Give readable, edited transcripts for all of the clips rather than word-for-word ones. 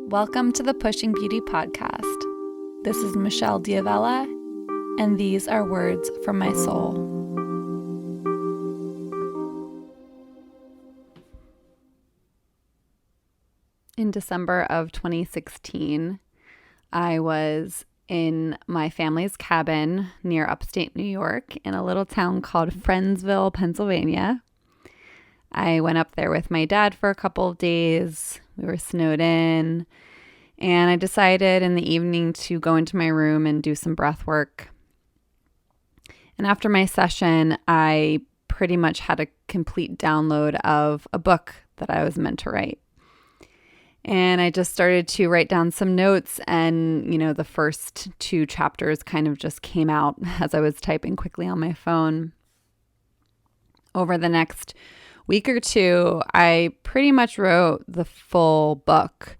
Welcome to the Pushing Beauty podcast. This is Michelle Diavella, and these are words from my soul. In December of 2016, I was in my family's cabin near upstate New York in a little town called Friendsville, Pennsylvania. I went up there with my dad for a couple of days. We were snowed in, and I decided in the evening to go into my room and do some breath work. And after my session, I pretty much had a complete download of a book that I was meant to write. And I just started to write down some notes, and, the first two chapters kind of just came out as I was typing quickly on my phone. Over the next week or two, I pretty much wrote the full book.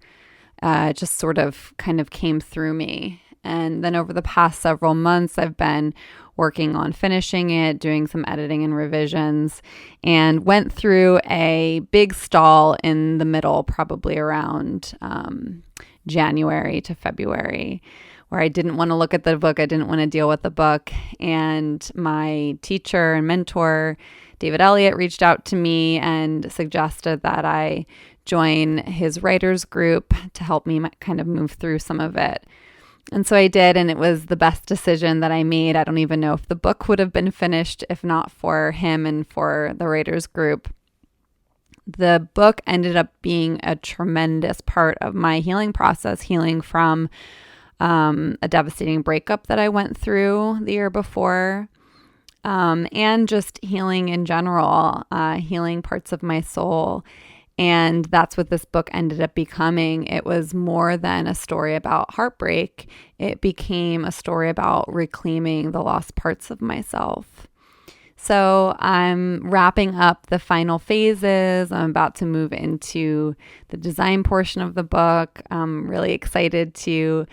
It just sort of kind of came through me. And then over the past several months, I've been working on finishing it, doing some editing and revisions, and went through a big stall in the middle, probably around January to February, where I didn't want to look at the book. I didn't want to deal with the book. And my teacher and mentor, David Elliott, reached out to me and suggested that I join his writers group to help me kind of move through some of it. And so I did, and it was the best decision that I made. I don't even know if the book would have been finished if not for him and for the writers group. The book ended up being a tremendous part of my healing process, healing from a devastating breakup that I went through the year before. And just healing in general, healing parts of my soul. And that's what this book ended up becoming. It was more than a story about heartbreak. It became a story about reclaiming the lost parts of myself. So I'm wrapping up the final phases. I'm about to move into the design portion of the book. I'm really excited to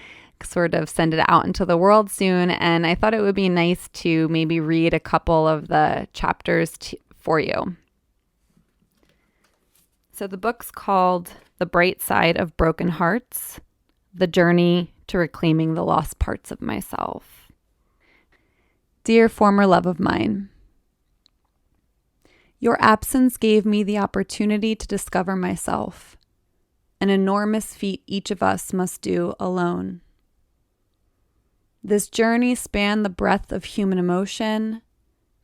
sort of send it out into the world soon. And I thought it would be nice to maybe read a couple of the chapters for you. So the book's called The Bright Side of Broken Hearts, The Journey to Reclaiming the Lost Parts of Myself. Dear former love of mine, your absence gave me the opportunity to discover myself, an enormous feat each of us must do alone. This journey spanned the breadth of human emotion,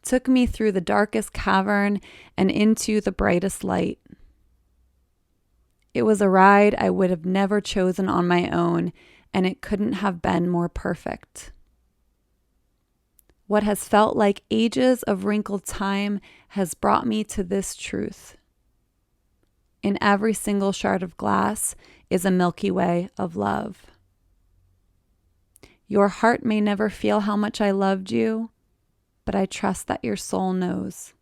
took me through the darkest cavern and into the brightest light. It was a ride I would have never chosen on my own, and it couldn't have been more perfect. What has felt like ages of wrinkled time has brought me to this truth. In every single shard of glass is a Milky Way of love. Your heart may never feel how much I loved you, but I trust that your soul knows.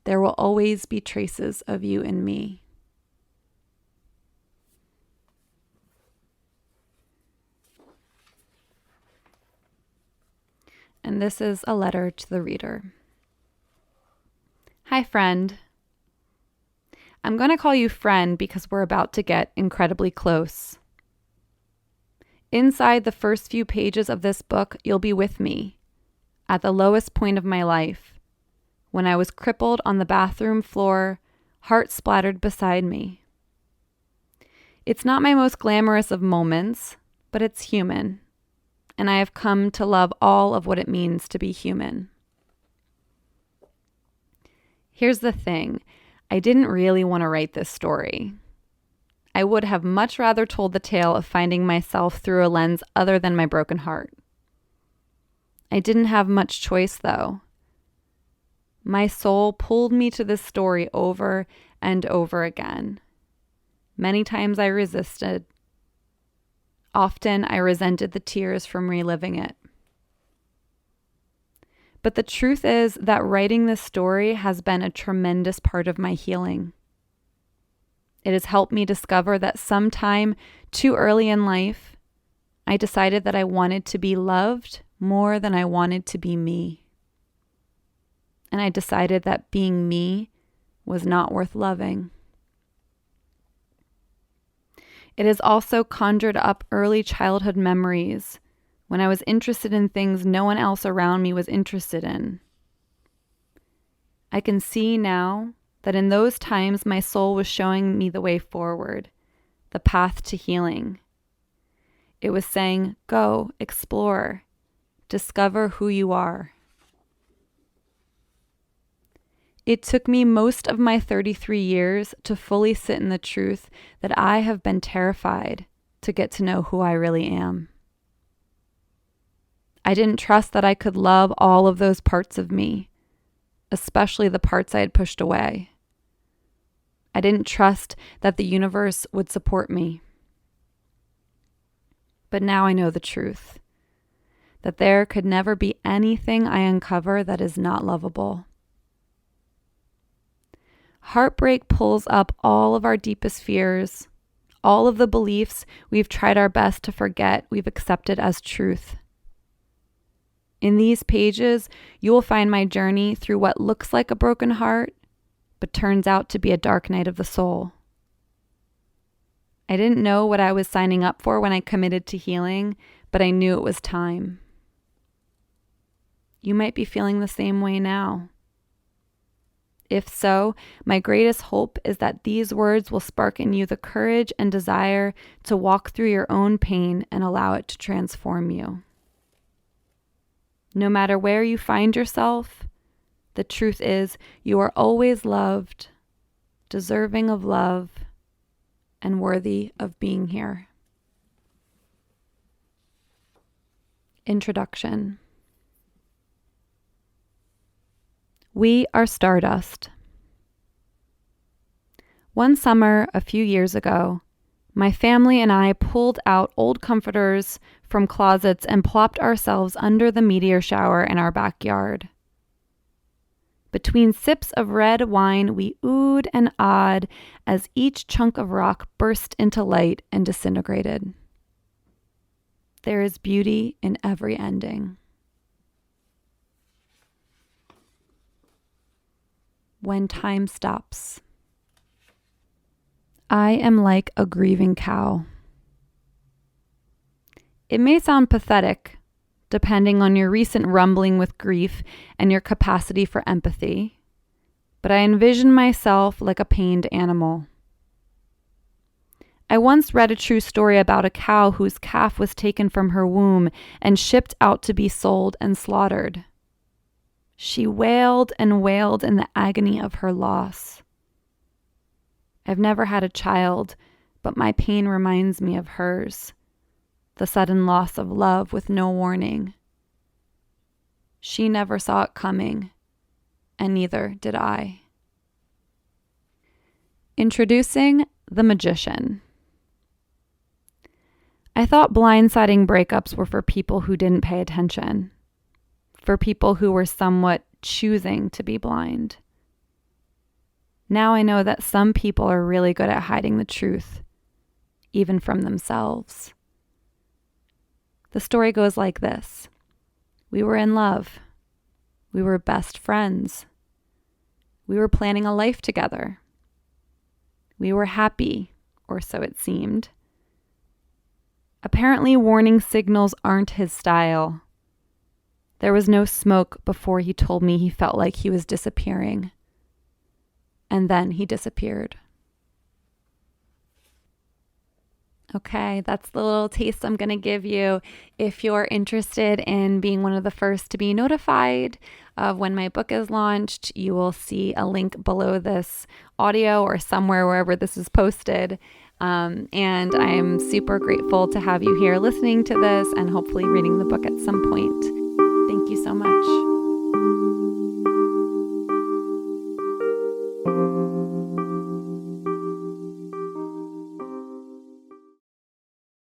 There will always be traces of you in me. And this is a letter to the reader. Hi, friend. I'm going to call you friend because we're about to get incredibly close. Inside the first few pages of this book, you'll be with me at the lowest point of my life, when I was crippled on the bathroom floor, heart splattered beside me. It's not my most glamorous of moments, but it's human. And I have come to love all of what it means to be human. Here's the thing. I didn't really want to write this story. I would have much rather told the tale of finding myself through a lens other than my broken heart. I didn't have much choice, though. My soul pulled me to this story over and over again. Many times I resisted. Often I resented the tears from reliving it. But the truth is that writing this story has been a tremendous part of my healing. It has helped me discover that sometime too early in life, I decided that I wanted to be loved more than I wanted to be me. And I decided that being me was not worth loving. It has also conjured up early childhood memories when I was interested in things no one else around me was interested in. I can see now that in those times my soul was showing me the way forward, the path to healing. It was saying, go, explore, discover who you are. It took me most of my 33 years to fully sit in the truth that I have been terrified to get to know who I really am. I didn't trust that I could love all of those parts of me, especially the parts I had pushed away. I didn't trust that the universe would support me. But now I know the truth, that there could never be anything I uncover that is not lovable. Heartbreak pulls up all of our deepest fears, all of the beliefs we've tried our best to forget we've accepted as truth. In these pages, you will find my journey through what looks like a broken heart, but turns out to be a dark night of the soul. I didn't know what I was signing up for when I committed to healing, but I knew it was time. You might be feeling the same way now. If so, my greatest hope is that these words will spark in you the courage and desire to walk through your own pain and allow it to transform you. No matter where you find yourself, the truth is you are always loved, deserving of love, and worthy of being here. Introduction. We are stardust. One summer a few years ago, my family and I pulled out old comforters from closets and plopped ourselves under the meteor shower in our backyard. Between sips of red wine, we oohed and ahed as each chunk of rock burst into light and disintegrated. There is beauty in every ending. When time stops. I am like a grieving cow. It may sound pathetic, depending on your recent rumbling with grief and your capacity for empathy, but I envision myself like a pained animal. I once read a true story about a cow whose calf was taken from her womb and shipped out to be sold and slaughtered. She wailed and wailed in the agony of her loss. I've never had a child, but my pain reminds me of hers, the sudden loss of love with no warning. She never saw it coming, and neither did I. Introducing The Magician. I thought blindsiding breakups were for people who didn't pay attention, for people who were somewhat choosing to be blind. Now I know that some people are really good at hiding the truth, even from themselves. The story goes like this. We were in love. We were best friends. We were planning a life together. We were happy, or so it seemed. Apparently, warning signals aren't his style. There was no smoke before he told me he felt like he was disappearing. And then he disappeared. Okay, that's the little taste I'm going to give you. If you're interested in being one of the first to be notified of when my book is launched, you will see a link below this audio or somewhere wherever this is posted. And I'm super grateful to have you here listening to this and hopefully reading the book at some point. Thank you so much.